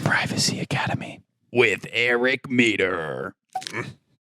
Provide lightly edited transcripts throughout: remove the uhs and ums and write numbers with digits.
Privacy Academy with Eric Meter.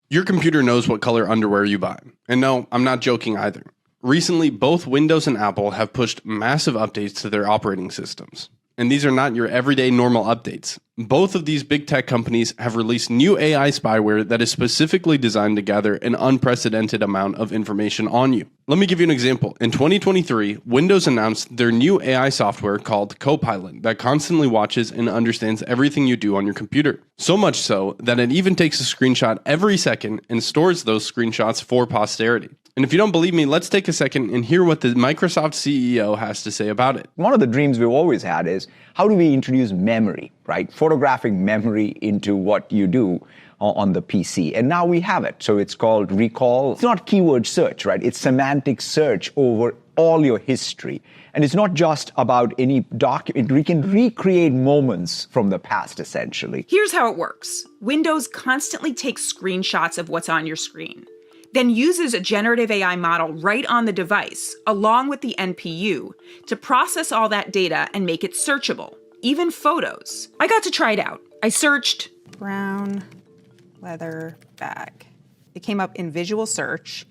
Your computer knows what color underwear you buy. And no, I'm not joking either. Recently, both Windows and Apple have pushed massive updates to their operating systems. And these are not your everyday normal updates. Both of these big tech companies have released new AI spyware that is specifically designed to gather an unprecedented amount of information on you. Let me give you an example. In 2023, Windows announced their new AI software called Copilot that constantly watches and understands everything you do on your computer. So much so that it even takes a screenshot every second and stores those screenshots for posterity. And if you don't believe me, let's take a second and hear what the Microsoft CEO has to say about it. One of the dreams we've always had is, how do we introduce memory, right? Photographic memory into what you do on the PC. And now we have it. So it's called Recall. It's not keyword search, right? It's semantic search over all your history. And it's not just about any document. We can recreate moments from the past, essentially. Here's how it works. Windows constantly takes screenshots of what's on your screen, then uses a generative AI model right on the device, along with the NPU, to process all that data and make it searchable, even photos. I got to try it out. I searched brown leather bag. It came up in visual search.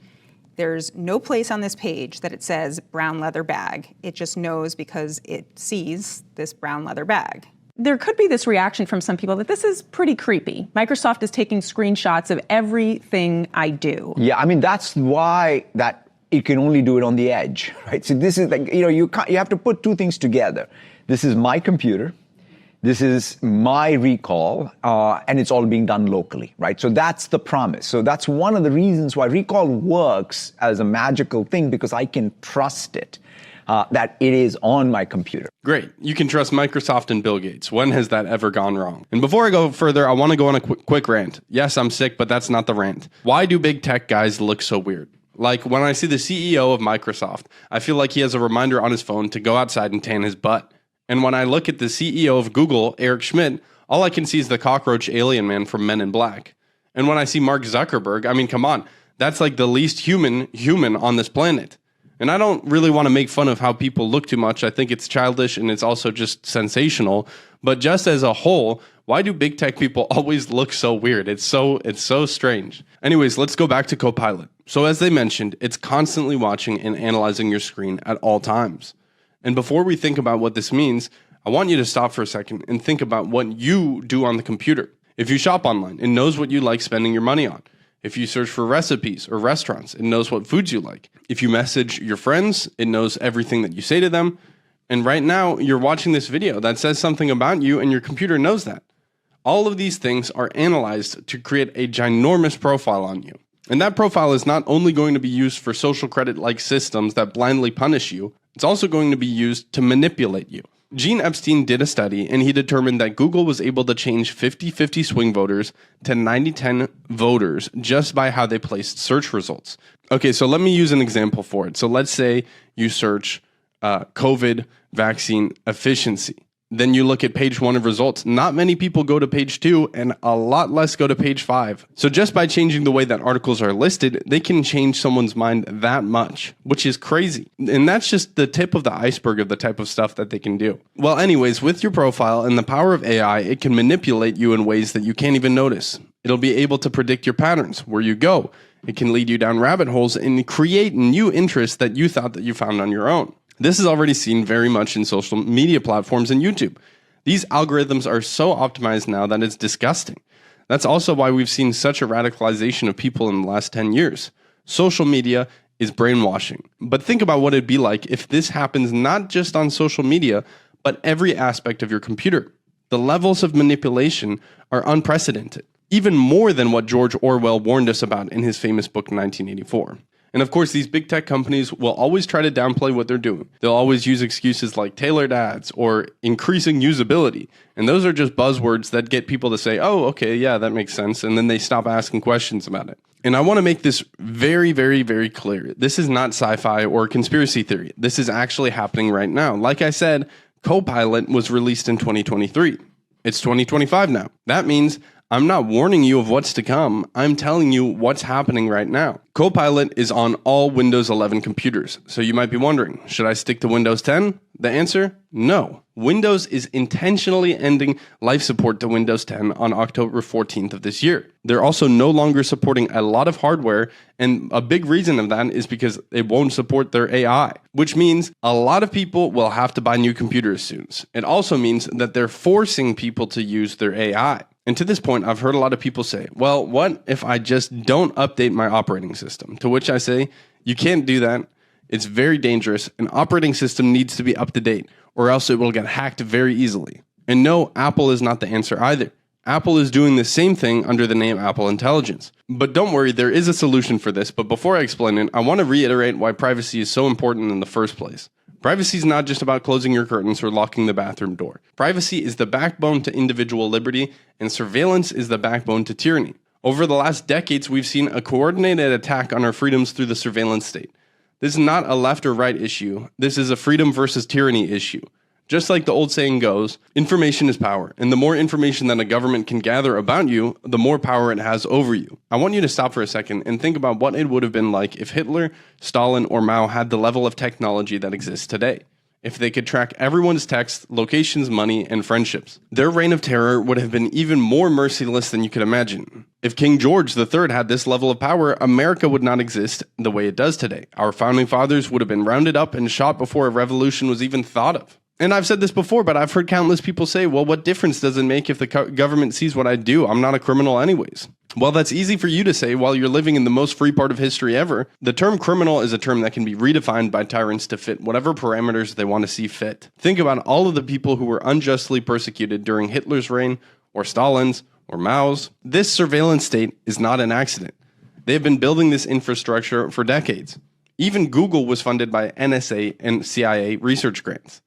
There's no place on this page that it says brown leather bag. It just knows because it sees this brown leather bag. There could be this reaction from some people that this is pretty creepy. Microsoft is taking screenshots of everything I do. Yeah, I mean, that's why that it can only do it on the edge, right? So this is like, you have to put two things together. This is my computer. This is my Recall, and it's all being done locally, right? So that's the promise. So that's one of the reasons why Recall works as a magical thing, because I can trust it. That it is on my computer. Great. You can trust Microsoft and Bill Gates. When has that ever gone wrong? And before I go further, I want to go on a quick rant. Yes, I'm sick, but that's not the rant. Why do big tech guys look so weird? Like when I see the CEO of Microsoft, I feel like he has a reminder on his phone to go outside and tan his butt. And when I look at the CEO of Google, Eric Schmidt, all I can see is the cockroach alien man from Men in Black. And when I see Mark Zuckerberg, I mean, come on, that's like the least human on this planet. And I don't really want to make fun of how people look too much. I think it's childish and it's also just sensational. But just as a whole, why do big tech people always look so weird? It's so strange. Anyways, let's go back to Copilot. So as they mentioned, it's constantly watching and analyzing your screen at all times. And before we think about what this means, I want you to stop for a second and think about what you do on the computer. If you shop online, it knows what you like spending your money on. If you search for recipes or restaurants, it knows what foods you like. If you message your friends, it knows everything that you say to them. And right now, you're watching this video that says something about you, and your computer knows that. All of these things are analyzed to create a ginormous profile on you. And that profile is not only going to be used for social credit-like systems that blindly punish you, it's also going to be used to manipulate you. Gene Epstein did a study, and he determined that Google was able to change 50-50 swing voters to 90-10 voters just by how they placed search results. Okay, so let me use an example for it. So let's say you search COVID vaccine efficiency. Then you look at page 1 of results. Not many people go to page 2, and a lot less go to page 5. So just by changing the way that articles are listed, they can change someone's mind that much, which is crazy. And that's just the tip of the iceberg of the type of stuff that they can do. Well, anyways, with your profile and the power of AI, it can manipulate you in ways that you can't even notice. It'll be able to predict your patterns, where you go. It can lead you down rabbit holes and create new interests that you thought that you found on your own. This is already seen very much in social media platforms and YouTube. These algorithms are so optimized now that it's disgusting. That's also why we've seen such a radicalization of people in the last 10 years. Social media is brainwashing. But think about what it'd be like if this happens not just on social media, but every aspect of your computer. The levels of manipulation are unprecedented, even more than what George Orwell warned us about in his famous book 1984. And of course, these big tech companies will always try to downplay what they're doing. They'll always use excuses like tailored ads or increasing usability. And those are just buzzwords that get people to say, oh, okay, yeah, that makes sense. And then they stop asking questions about it. And I want to make this very, very, very clear. This is not sci-fi or conspiracy theory. This is actually happening right now. Like I said, Copilot was released in 2023. It's 2025 now. That means I'm not warning you of what's to come. I'm telling you what's happening right now. Copilot is on all Windows 11 computers. So you might be wondering, should I stick to Windows 10? The answer, no. Windows is intentionally ending life support to Windows 10 on October 14th of this year. They're also no longer supporting a lot of hardware, and a big reason of that is because it won't support their AI, which means a lot of people will have to buy new computers soon. It also means that they're forcing people to use their AI. And to this point, I've heard a lot of people say, well, what if I just don't update my operating system? To which I say, you can't do that. It's very dangerous. An operating system needs to be up to date, or else it will get hacked very easily. And no, Apple is not the answer either. Apple is doing the same thing under the name Apple Intelligence. But don't worry, there is a solution for this. But before I explain it, I want to reiterate why privacy is so important in the first place. Privacy is not just about closing your curtains or locking the bathroom door. Privacy is the backbone to individual liberty, and surveillance is the backbone to tyranny. Over the last decades, we've seen a coordinated attack on our freedoms through the surveillance state. This is not a left or right issue. This is a freedom versus tyranny issue. Just like the old saying goes, information is power, and the more information that a government can gather about you, the more power it has over you. I want you to stop for a second and think about what it would have been like if Hitler, Stalin, or Mao had the level of technology that exists today. If they could track everyone's texts, locations, money, and friendships. Their reign of terror would have been even more merciless than you could imagine. If King George III had this level of power, America would not exist the way it does today. Our founding fathers would have been rounded up and shot before a revolution was even thought of. And I've said this before, but I've heard countless people say, well, what difference does it make if the government sees what I do? I'm not a criminal anyways. Well, that's easy for you to say while you're living in the most free part of history ever. The term criminal is a term that can be redefined by tyrants to fit whatever parameters they want to see fit. Think about all of the people who were unjustly persecuted during Hitler's reign, or Stalin's, or Mao's. This surveillance state is not an accident. They've been building this infrastructure for decades. Even Google was funded by NSA and CIA research grants.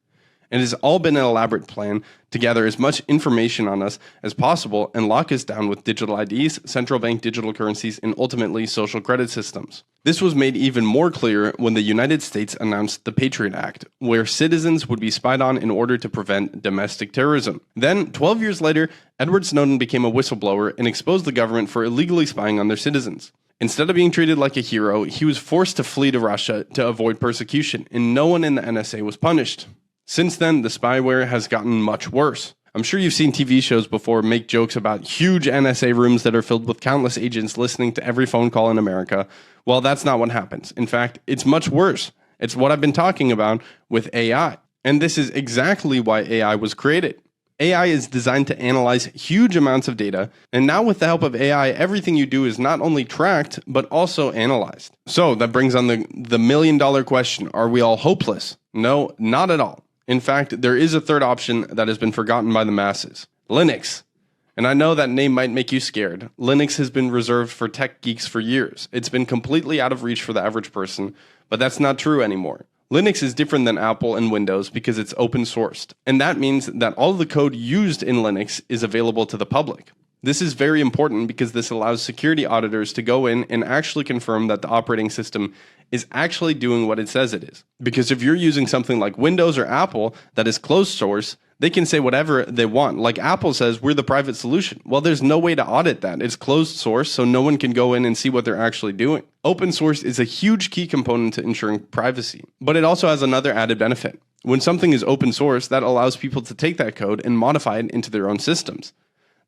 It has all been an elaborate plan to gather as much information on us as possible and lock us down with digital IDs, central bank digital currencies, and ultimately social credit systems. This was made even more clear when the United States announced the Patriot Act, where citizens would be spied on in order to prevent domestic terrorism. Then, 12 years later, Edward Snowden became a whistleblower and exposed the government for illegally spying on their citizens. Instead of being treated like a hero, he was forced to flee to Russia to avoid persecution, and no one in the NSA was punished. Since then, the spyware has gotten much worse. I'm sure you've seen TV shows before make jokes about huge NSA rooms that are filled with countless agents listening to every phone call in America. Well, that's not what happens. In fact, it's much worse. It's what I've been talking about with AI. And this is exactly why AI was created. AI is designed to analyze huge amounts of data, and now with the help of AI, everything you do is not only tracked, but also analyzed. So that brings on the million-dollar question, are we all hopeless? No, not at all. In fact, there is a third option that has been forgotten by the masses. Linux. And I know that name might make you scared. Linux has been reserved for tech geeks for years. It's been completely out of reach for the average person, but that's not true anymore. Linux is different than Apple and Windows because it's open sourced. And that means that all of the code used in Linux is available to the public. This is very important because this allows security auditors to go in and actually confirm that the operating system is actually doing what it says it is. Because if you're using something like Windows or Apple that is closed source, they can say whatever they want. Like Apple says, we're the private solution. Well, there's no way to audit that. It's closed source, so no one can go in and see what they're actually doing. Open source is a huge key component to ensuring privacy, but it also has another added benefit. When something is open source, that allows people to take that code and modify it into their own systems.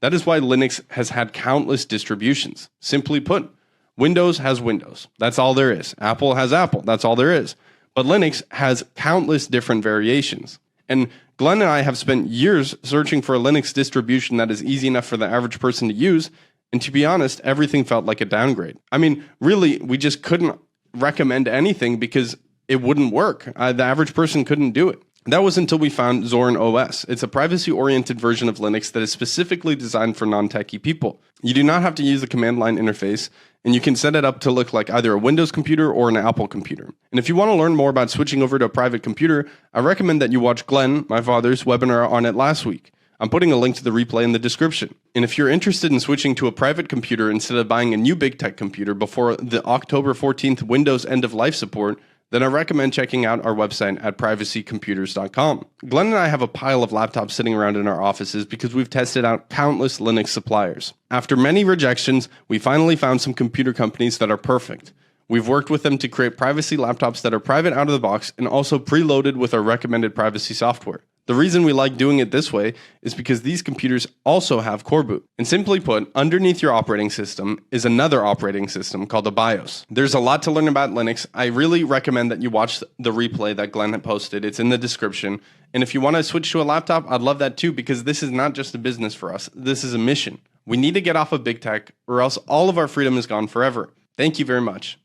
That is why Linux has had countless distributions. Simply put, Windows has Windows. That's all there is. Apple has Apple. That's all there is. But Linux has countless different variations. And Glenn and I have spent years searching for a Linux distribution that is easy enough for the average person to use. And to be honest, everything felt like a downgrade. I mean, really, we just couldn't recommend anything because it wouldn't work. The average person couldn't do it. That was until we found Zorin OS. It's a privacy-oriented version of Linux that is specifically designed for non-techie people. You do not have to use the command line interface, and you can set it up to look like either a Windows computer or an Apple computer. And if you want to learn more about switching over to a private computer, I recommend that you watch Glenn, my father's, webinar on it last week. I'm putting a link to the replay in the description. And if you're interested in switching to a private computer instead of buying a new big tech computer before the October 14th Windows end of life support, then I recommend checking out our website at privacycomputers.com. Glenn and I have a pile of laptops sitting around in our offices because we've tested out countless Linux suppliers. After many rejections, we finally found some computer companies that are perfect. We've worked with them to create privacy laptops that are private out of the box and also preloaded with our recommended privacy software. The reason we like doing it this way is because these computers also have Core Boot. And simply put, underneath your operating system is another operating system called a BIOS. There's a lot to learn about Linux. I really recommend that you watch the replay that Glenn had posted. It's in the description. And if you want to switch to a laptop, I'd love that too, because this is not just a business for us. This is a mission. We need to get off of big tech, or else all of our freedom is gone forever. Thank you very much.